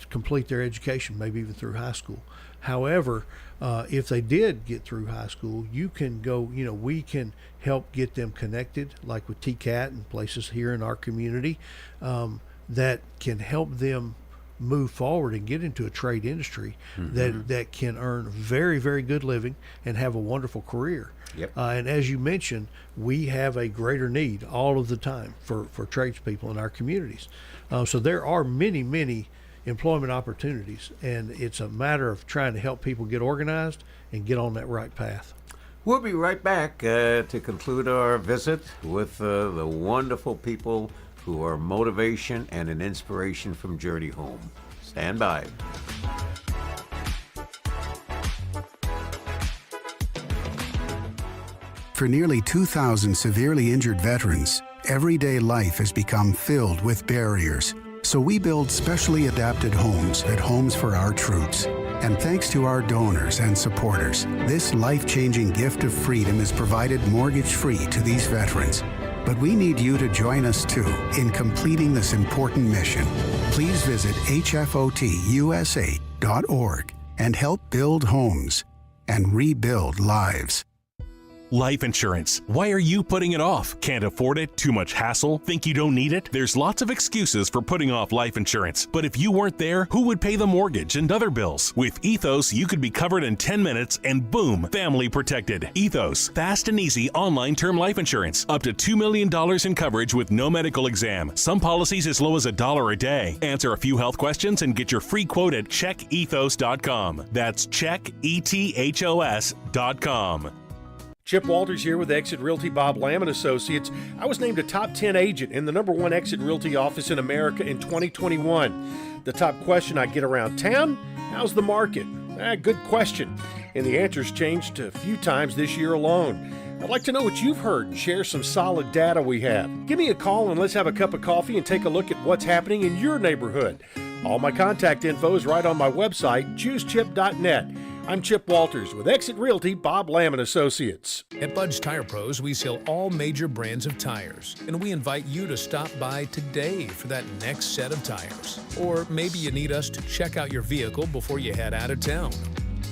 complete their education, maybe even through high school. However, if they did get through high school, you can go, we can help get them connected, like with TCAT and places here in our community that can help them move forward and get into a trade industry that can earn very, very good living and have a wonderful career. Yep. And as you mentioned, we have a greater need all of the time for tradespeople in our communities. So there are many, many employment opportunities, and it's a matter of trying to help people get organized and get on that right path. We'll be right back to conclude our visit with the wonderful people who are motivation and an inspiration from Journey Home. Stand by. For nearly 2,000 severely injured veterans, everyday life has become filled with barriers. So we build specially adapted homes at Homes for Our Troops. And thanks to our donors and supporters, this life-changing gift of freedom is provided mortgage-free to these veterans. But we need you to join us too in completing this important mission. Please visit hfotusa.org and help build homes and rebuild lives. Life insurance. Why are you putting it off? Can't afford it? Too much hassle? Think you don't need it? There's lots of excuses for putting off life insurance. But if you weren't there, who would pay the mortgage and other bills? With Ethos, you could be covered in 10 minutes and boom, family protected. Ethos, fast and easy online term life insurance. Up to $2 million in coverage with no medical exam. Some policies as low as $1 a day. Answer a few health questions and get your free quote at checkethos.com. That's checkethos.com. Chip Walters here with Exit Realty Bob Lamb & Associates. I was named a top 10 agent in the #1 Exit Realty office in America in 2021. The top question I get around town, how's the market? Good question. And the answer's changed a few times this year alone. I'd like to know what you've heard and share some solid data we have. Give me a call and let's have a cup of coffee and take a look at what's happening in your neighborhood. All my contact info is right on my website, choosechip.net. I'm Chip Walters with Exit Realty Bob Lamb & Associates. At Bud's Tire Pros, we sell all major brands of tires, and we invite you to stop by today for that next set of tires. Or maybe you need us to check out your vehicle before you head out of town.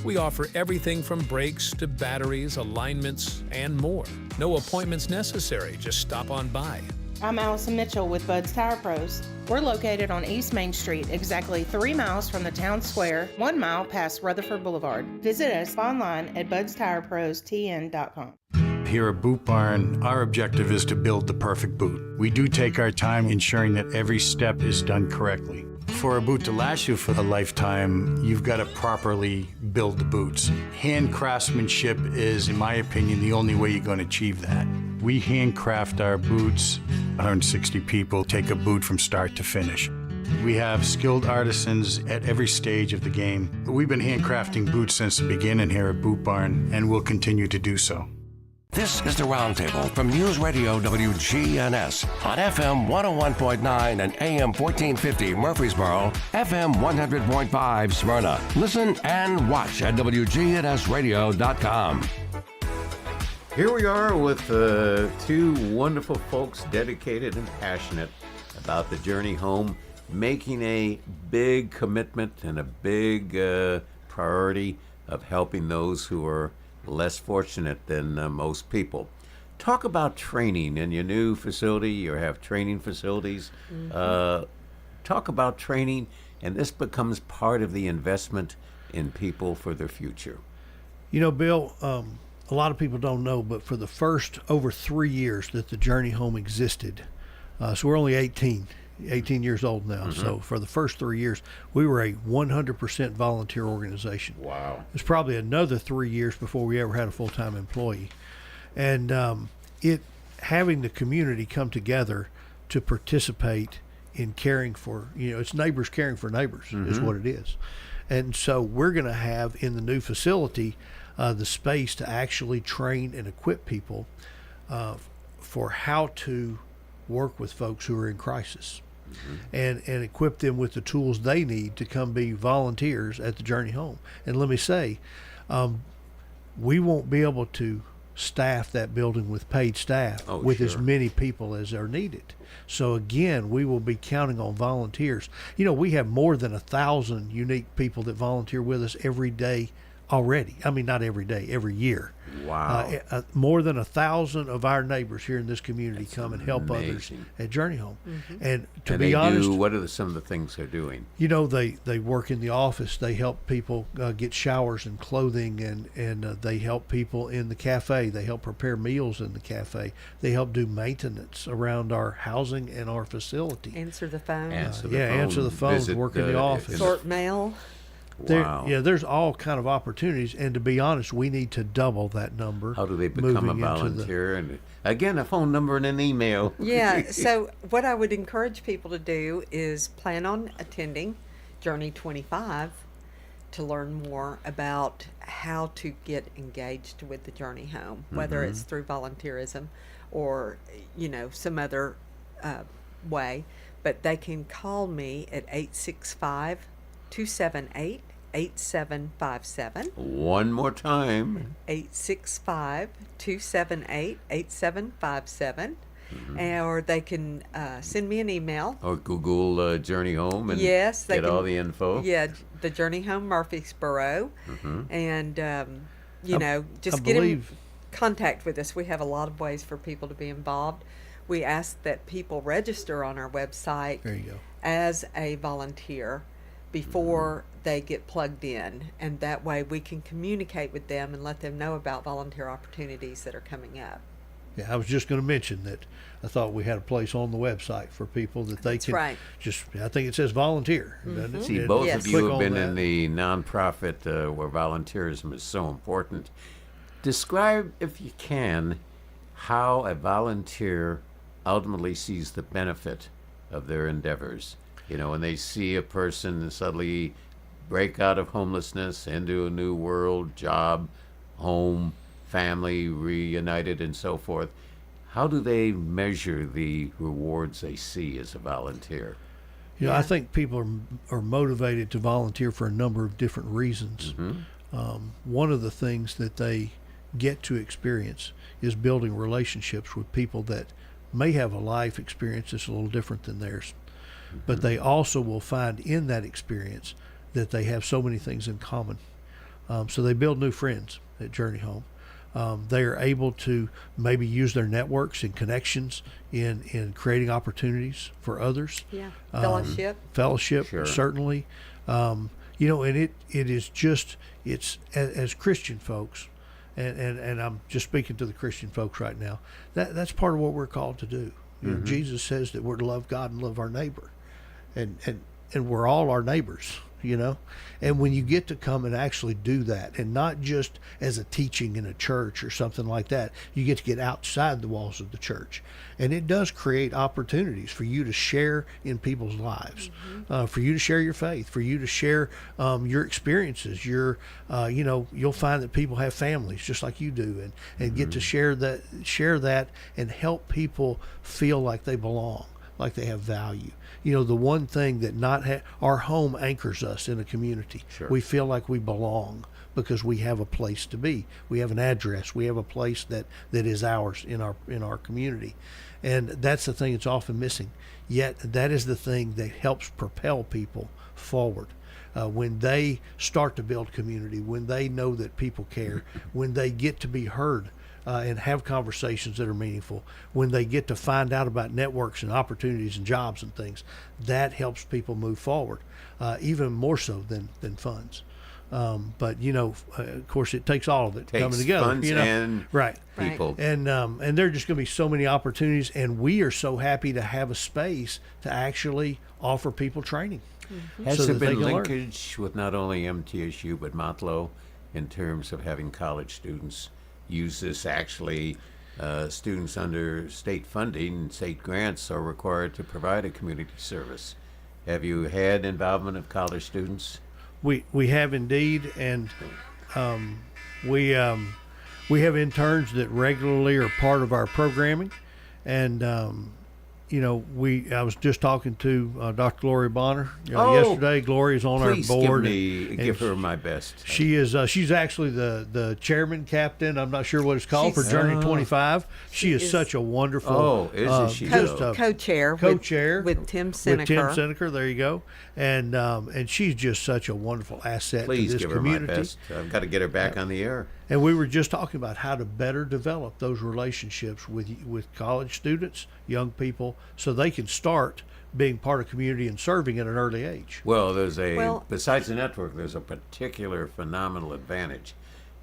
We offer everything from brakes to batteries, alignments, and more. No appointments necessary, just stop on by. I'm Allison Mitchell with Bud's Tire Pros. We're located on East Main Street, exactly 3 miles from the town square, 1 mile past Rutherford Boulevard. Visit us online at budstireprostn.com. Here at Boot Barn, our objective is to build the perfect boot. We do take our time ensuring that every step is done correctly. For a boot to last you for a lifetime, you've got to properly build the boots. Hand craftsmanship is, in my opinion, the only way you're going to achieve that. We handcraft our boots. 160 people take a boot from start to finish. We have skilled artisans at every stage of the game. We've been handcrafting boots since the beginning here at Boot Barn, and we'll continue to do so. This is the Roundtable from News Radio WGNS on FM 101.9 and AM 1450 Murfreesboro, FM 100.5 Smyrna. Listen and watch at wgnsradio.com. Here we are with two wonderful folks dedicated and passionate about the journey home, making a big commitment and a big priority of helping those who are less fortunate than most people. Talk about training in your new facility. You have training facilities. Talk about training, and this becomes part of the investment in people for their future. You know, Bill, a lot of people don't know, but for the first over 3 years that the Journey Home existed, so we're only 18 years old now. So for the first 3 years, we were a 100% volunteer organization. Wow. It's probably another 3 years before we ever had a full-time employee. And having the community come together to participate in caring for, it's neighbors caring for neighbors is what it is. And so we're going to have in the new facility the space to actually train and equip people for how to work with folks who are in crisis, and equip them with the tools they need to come be volunteers at the Journey Home. And let me say, we won't be able to staff that building with paid staff with as many people as are needed. So again, we will be counting on volunteers. We have more than 1,000 unique people that volunteer with us every day already. I mean, not every day, every year. Wow. More than 1,000 of our neighbors here in this community come and help others at Journey Home. And to be honest, what are some of the things they're doing? They work in the office. They help people get showers and clothing, and they help people in the cafe. They help prepare meals in the cafe. They help do maintenance around our housing and our facility. Answer the phone. Answer the phone. Work in the office. Sort mail. There's all kind of opportunities, and to be honest, we need to double that number. How do they become a volunteer? And again, a phone number and an email. Yeah, so what I would encourage people to do is plan on attending Journey 25 to learn more about how to get engaged with the Journey Home, whether it's through volunteerism or, some other way. But they can call me at 865-278-8757. One more time. 865-278-8757. Or they can send me an email. Or Google Journey Home and get all the info. Yeah, the Journey Home Murfreesboro. And, just get in contact with us. We have a lot of ways for people to be involved. We ask that people register on our website as a volunteer before they get plugged in, and that way we can communicate with them and let them know about volunteer opportunities that are coming up. Yeah, I was just going to mention that I thought we had a place on the website for people that they can I think it says volunteer. See, both of you have been in the nonprofit where volunteerism is so important. Describe, if you can, how a volunteer ultimately sees the benefit of their endeavors. When they see a person suddenly break out of homelessness into a new world, job, home, family, reunited, and so forth, how do they measure the rewards they see as a volunteer? I think people are motivated to volunteer for a number of different reasons. One of the things that they get to experience is building relationships with people that may have a life experience that's a little different than theirs. But they also will find in that experience that they have so many things in common. So they build new friends at Journey Home. They are able to maybe use their networks and connections in creating opportunities for others. Yeah, fellowship. Certainly. And it is just, it's as Christian folks, and I'm just speaking to the Christian folks right now, that's part of what we're called to do. Jesus says that we're to love God and love our neighbor. And we're all our neighbors, and when you get to come and actually do that, and not just as a teaching in a church or something like that, you get to get outside the walls of the church, and it does create opportunities for you to share in people's lives, for you to share your faith, for you to share your experiences. You'll find that people have families just like you do, and get to share that and help people feel like they belong, like they have value. The one thing that our home anchors us in a community. We feel like we belong because we have a place to be. We have an address. We have a place that is ours in our community. And that's the thing that's often missing. Yet that is the thing that helps propel people forward. When they start to build community, when they know that people care, when they get to be heard, and have conversations that are meaningful, when they get to find out about networks and opportunities and jobs and things, that helps people move forward, even more so than funds. But of course, it takes all of it coming together. Funds and people, and there are just going to be so many opportunities, and we are so happy to have a space to actually offer people training. Has there been linkage with not only MTSU but Motlow in terms of having college students use this actually students under state funding and state grants are required to provide a community service. Have you had involvement of college students? We have indeed, and we have interns that regularly are part of our programming, and I was just talking to Dr. Gloria Bonner yesterday. Gloria's on our board. Give her my best. She is. She's actually the chairman, captain. I'm not sure what it's called for Journey 25. She is such a wonderful. She just co-chair with Tim Seneker. With Tim Seneker, there you go. And she's just such a wonderful asset to this give community. her my best. I've got to get her back on the air. And we were just talking about how to better develop those relationships with college students, young people, so they can start being part of community and serving at an early age. Well, besides the network, there's a particular phenomenal advantage.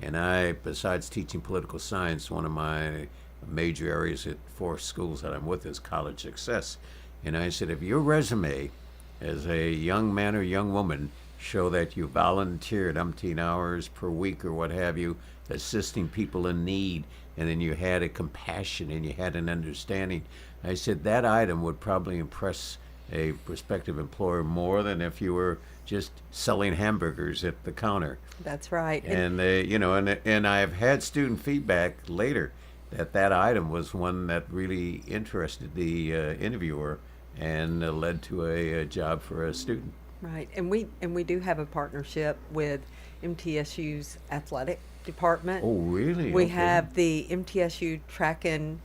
And besides teaching political science, one of my major areas at 4 schools that I'm with is college success. And I said, if your resume as a young man or young woman show that you volunteered umpteen hours per week or what have you, assisting people in need, and then you had a compassion and you had an understanding, I said that item would probably impress a prospective employer more than if you were just selling hamburgers at the counter. That's right. And and I've had student feedback later that item was one that really interested the interviewer and led to a job for a student. Right, and we do have a partnership with MTSU's athletic department. Oh, really? We have the MTSU track and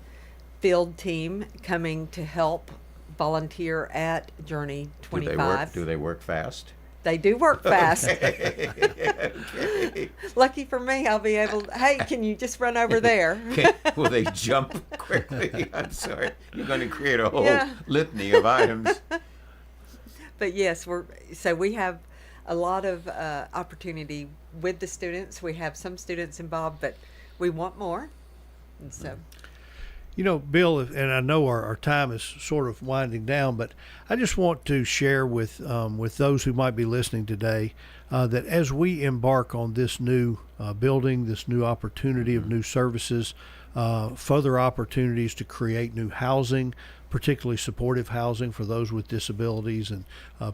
field team coming to help volunteer at Journey 25. Do they work fast? They do work fast. Okay. Lucky for me, I'll be able to, hey, can you just run over there? Will they jump quickly? I'm sorry. You're going to create a whole litany of items. But yes, we have a lot of opportunity with the students. We have some students involved, but we want more. And so, Bill, and I know our time is sort of winding down, but I just want to share with those who might be listening today that as we embark on this new building, this new opportunity of new services, further opportunities to create new housing, particularly supportive housing for those with disabilities and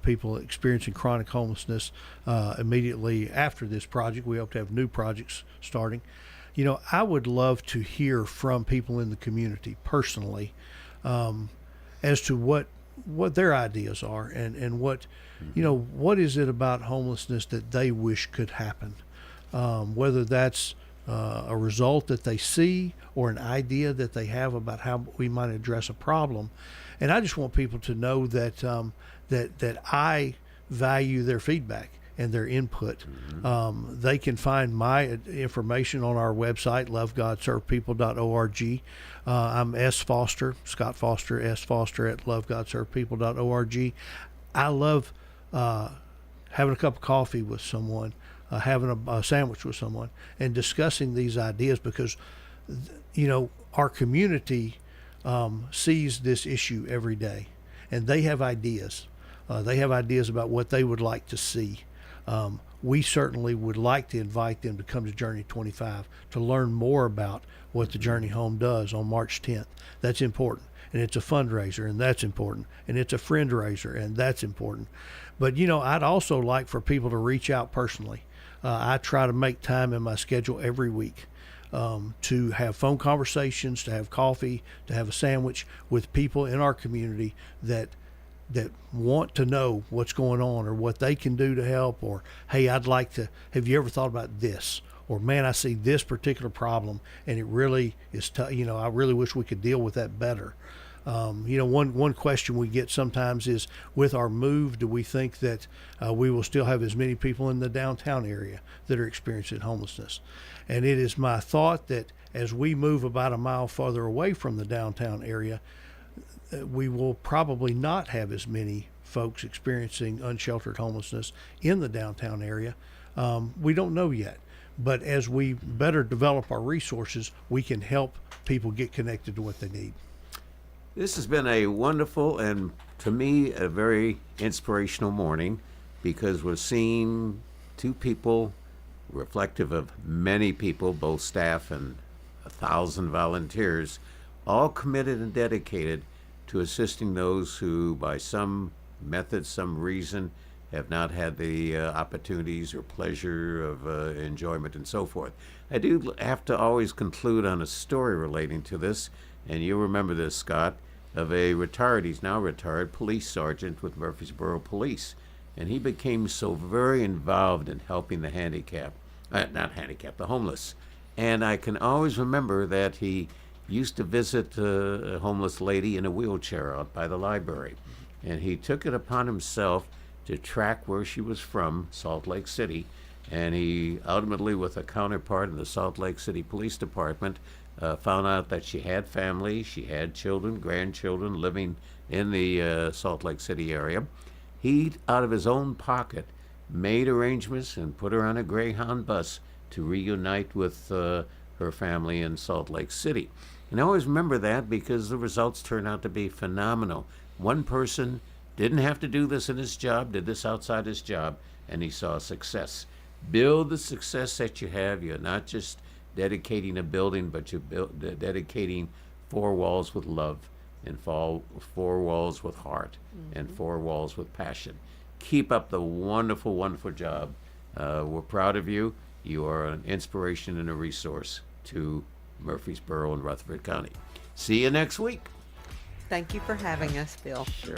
people experiencing chronic homelessness. Immediately after this project, we hope to have new projects starting. I would love to hear from people in the community personally as to what their ideas are and what what is it about homelessness that they wish could happen, whether that's a result that they see or an idea that they have about how we might address a problem. And I just want people to know that that I value their feedback and their input. They can find my information on our website, lovegodservepeople.org. I'm S. Foster, Scott Foster, S. Foster at lovegodservepeople.org. I love having a cup of coffee with someone, having a sandwich with someone, and discussing these ideas because, our community sees this issue every day, and they have ideas. They have ideas about what they would like to see. We certainly would like to invite them to come to Journey 25 to learn more about what the Journey Home does on March 10th. That's important. And it's a fundraiser, and that's important. And it's a friend raiser, and that's important. But, I'd also like for people to reach out personally. I try to make time in my schedule every week to have phone conversations, to have coffee, to have a sandwich with people in our community that want to know what's going on or what they can do to help, or, hey, I'd like to, have you ever thought about this? Or, man, I see this particular problem and it really is tough. I really wish we could deal with that better. One question we get sometimes is, with our move, do we think that we will still have as many people in the downtown area that are experiencing homelessness? And it is my thought that as we move about a mile farther away from the downtown area, we will probably not have as many folks experiencing unsheltered homelessness in the downtown area. We don't know yet. But as we better develop our resources, we can help people get connected to what they need. This has been a wonderful and, to me, a very inspirational morning, because we're seeing two people reflective of many people, both staff and 1,000 volunteers, all committed and dedicated to assisting those who, by some method, some reason, have not had the opportunities or pleasure of enjoyment and so forth. I do have to always conclude on a story relating to this, and you'll remember this, Scott, of a he's now retired, police sergeant with Murfreesboro Police. And he became so very involved in helping the the homeless. And I can always remember that he used to visit a homeless lady in a wheelchair out by the library. And he took it upon himself to track where she was from, Salt Lake City. And he ultimately, with a counterpart in the Salt Lake City Police Department, found out that she had family, she had children, grandchildren living in the Salt Lake City area. He, out of his own pocket, made arrangements and put her on a Greyhound bus to reunite with her family in Salt Lake City. And I always remember that because the results turned out to be phenomenal. One person didn't have to do this in his job, did this outside his job, and he saw success. Build the success that you have. You're not just dedicating a building, but you're dedicating 4 walls with love, and 4 walls with heart, and 4 walls with passion. Keep up the wonderful, wonderful job. We're proud of you. You are an inspiration and a resource to Murfreesboro and Rutherford County. See you next week. Thank you for having us, Bill. Sure.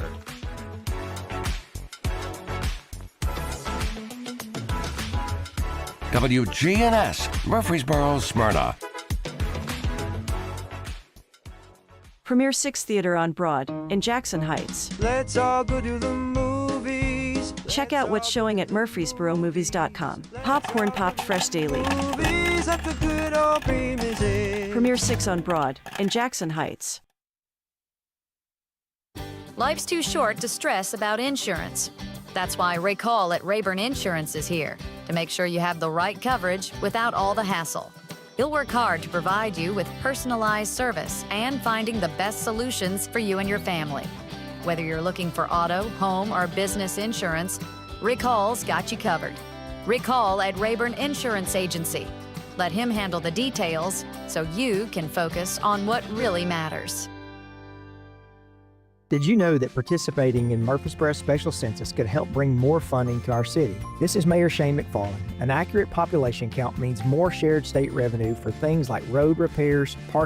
WGNS, Murfreesboro, Smyrna. Premier 6 Theater on Broad in Jackson Heights. Let's all go to the movies. Check out what's showing at murfreesboromovies.com. Popcorn popped fresh daily. Movies at the good old premises. Premier 6 on Broad in Jackson Heights. Life's too short to stress about insurance. That's why Ray Call at Rayburn Insurance is here to make sure you have the right coverage without all the hassle. He'll work hard to provide you with personalized service and finding the best solutions for you and your family. Whether you're looking for auto, home, or business insurance, Rick Hall's got you covered. Rick Hall at Rayburn Insurance Agency. Let him handle the details so you can focus on what really matters. Did you know that participating in Murfreesboro Special Census could help bring more funding to our city? This is Mayor Shane McFarland. An accurate population count means more shared state revenue for things like road repairs, parking,